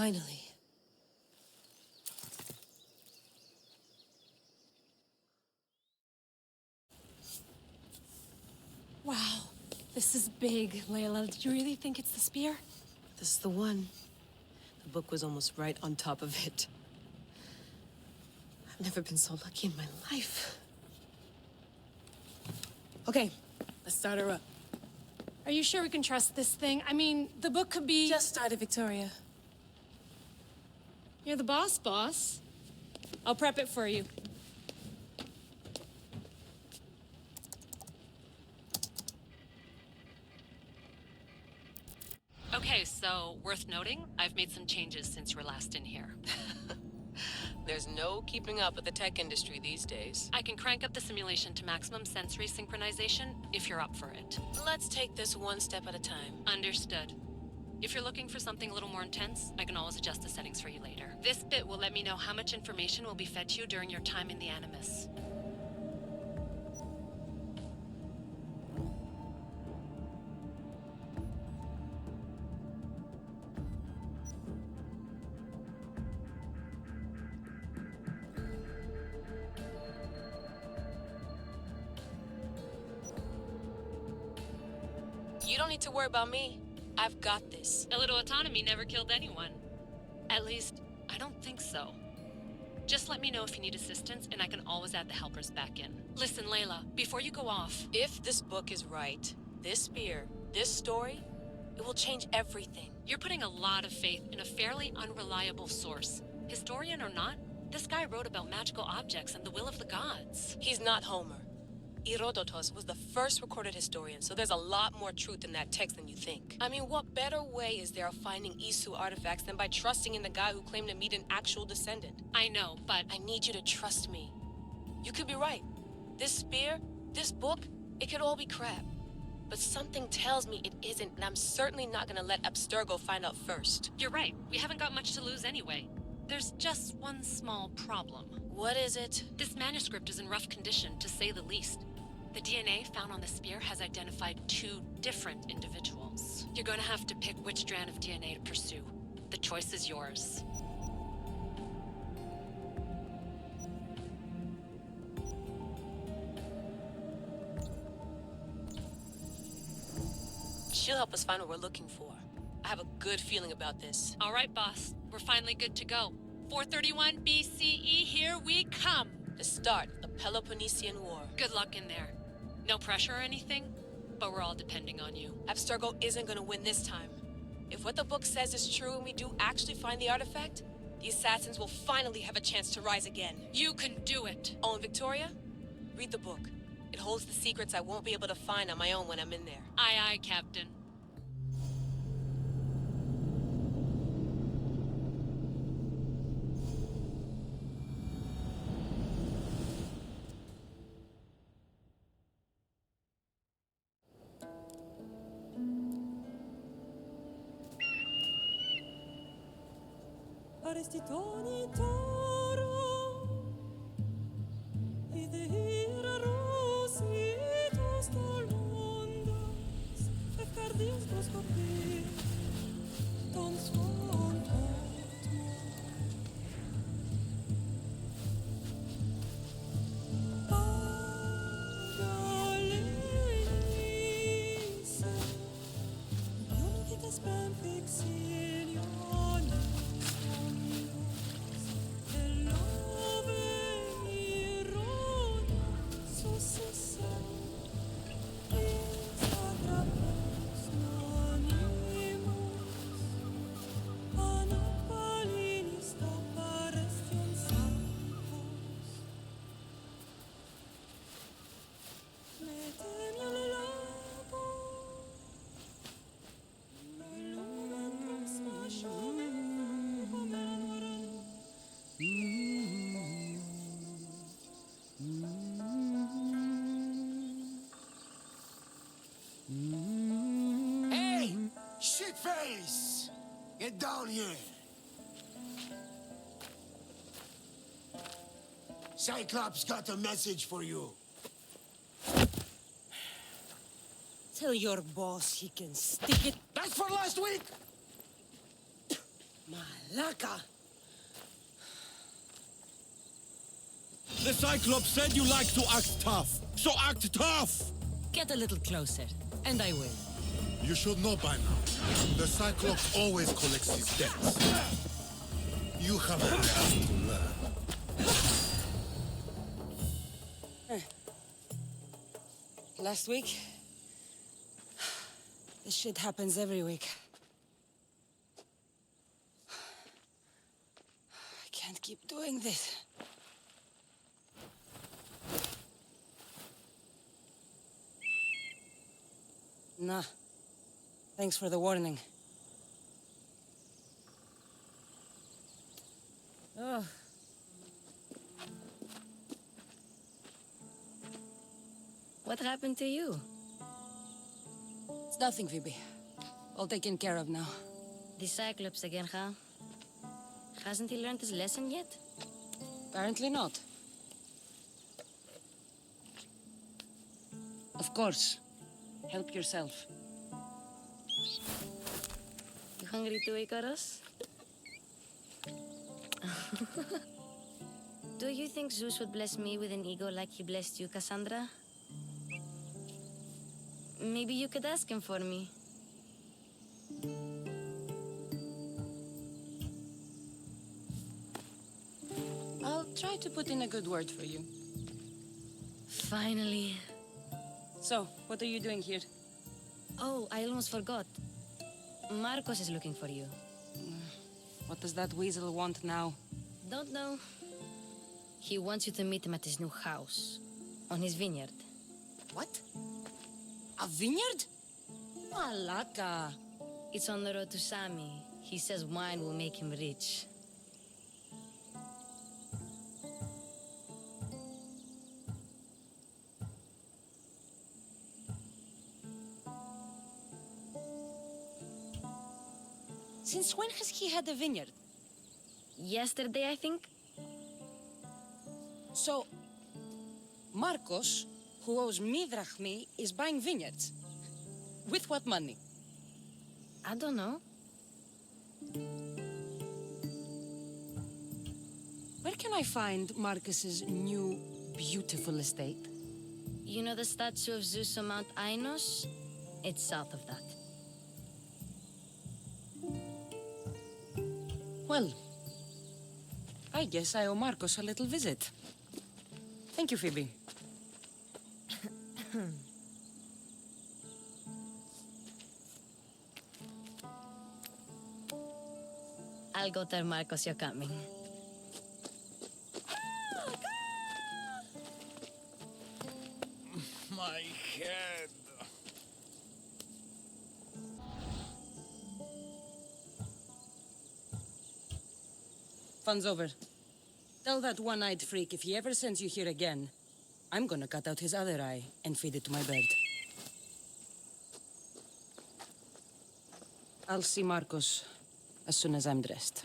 Finally. Wow, this is big, Layla. Did you really think it's the spear? This is the one. The book was almost right on top of it. I've never been so lucky in my life. Okay, let's start her up. Are you sure we can trust this thing? I mean, the book could be... Just started, Victoria. You're the boss. I'll prep it for you. Okay, so worth noting, I've made some changes since you were last in here. There's no keeping up with the tech industry these days. I can crank up the simulation to maximum sensory synchronization if you're up for it. Let's take this one step at a time. Understood. If you're looking for something a little more intense, I can always adjust the settings for you later. This bit will let me know how much information will be fed to you during your time in the Animus. You don't need to worry about me. I've got this. A little autonomy never killed anyone. At least, I don't think so. Just let me know if you need assistance, and I can always add the helpers back in. Listen, Layla, before you go off... If this book is right, this spear, this story, it will change everything. You're putting a lot of faith in a fairly unreliable source. Historian or not, this guy wrote about magical objects and the will of the gods. He's not Homer. Herodotus was the first recorded historian, so there's a lot more truth in that text than you think. I mean, what better way is there of finding Isu artifacts than by trusting in the guy who claimed to meet an actual descendant? I know, but... I need you to trust me. You could be right. This spear, this book, it could all be crap. But something tells me it isn't, and I'm certainly not gonna let Abstergo find out first. You're right. We haven't got much to lose anyway. There's just one small problem. What is it? This manuscript is in rough condition, to say the least. The DNA found on the spear has identified 2 different individuals. You're going to have to pick which strand of DNA to pursue. The choice is yours. She'll help us find what we're looking for. I have a good feeling about this. All right, boss. We're finally good to go. 431 BCE, here we come! The start of the Peloponnesian War. Good luck in there. No pressure or anything, but we're all depending on you. Abstergo isn't gonna win this time. If what the book says is true and we do actually find the artifact, the assassins will finally have a chance to rise again. You can do it! Oh, and Victoria? Read the book. It holds the secrets I won't be able to find on my own when I'm in there. Aye, aye, Captain. Arrestitoni toro, idehira rositos tolmondas, efcardios proscopir, ton son otmo. Agalenice, io che te spam fixilione. Hey! Shitface! Get down here! Cyclops got a message for you. Tell your boss he can stick it. That's for last week! Malaka! The Cyclops said you like to act tough, so act tough! Get a little closer, and I will. You should know by now. The Cyclops always collects his debts. You have a lesson to learn. Last week? This shit happens every week. I can't keep doing this. Nah. Thanks for the warning. Oh. What happened to you? It's nothing, Phoebe. All taken care of now. The Cyclops again, huh? Hasn't he learned his lesson yet? Apparently not. Of course. Help yourself. You hungry too, Icarus? Do you think Zeus would bless me with an ego like he blessed you, Cassandra? Maybe you could ask him for me. I'll try to put in a good word for you. Finally. So, what are you doing here? Oh, I almost forgot. Marcos is looking for you. What does that weasel want now? Don't know. He wants you to meet him at his new house. On his vineyard. What? A vineyard? Malaka. It's on the road to Sami. He says wine will make him rich. Since when has he had a vineyard? Yesterday, I think? So, Marcos, who owes me drachmi, is buying vineyards. With what money? I don't know. Where can I find Marcus's new, beautiful estate? You know the statue of Zeus on Mount Ainos? It's south of that. Well, I guess I owe Marcos a little visit. Thank you, Phoebe. I'll go tell Marcos you're coming. My head. Fun's over. Tell that one-eyed freak if he ever sends you here again, I'm gonna cut out his other eye and feed it to my bird. I'll see Marcos as soon as I'm dressed.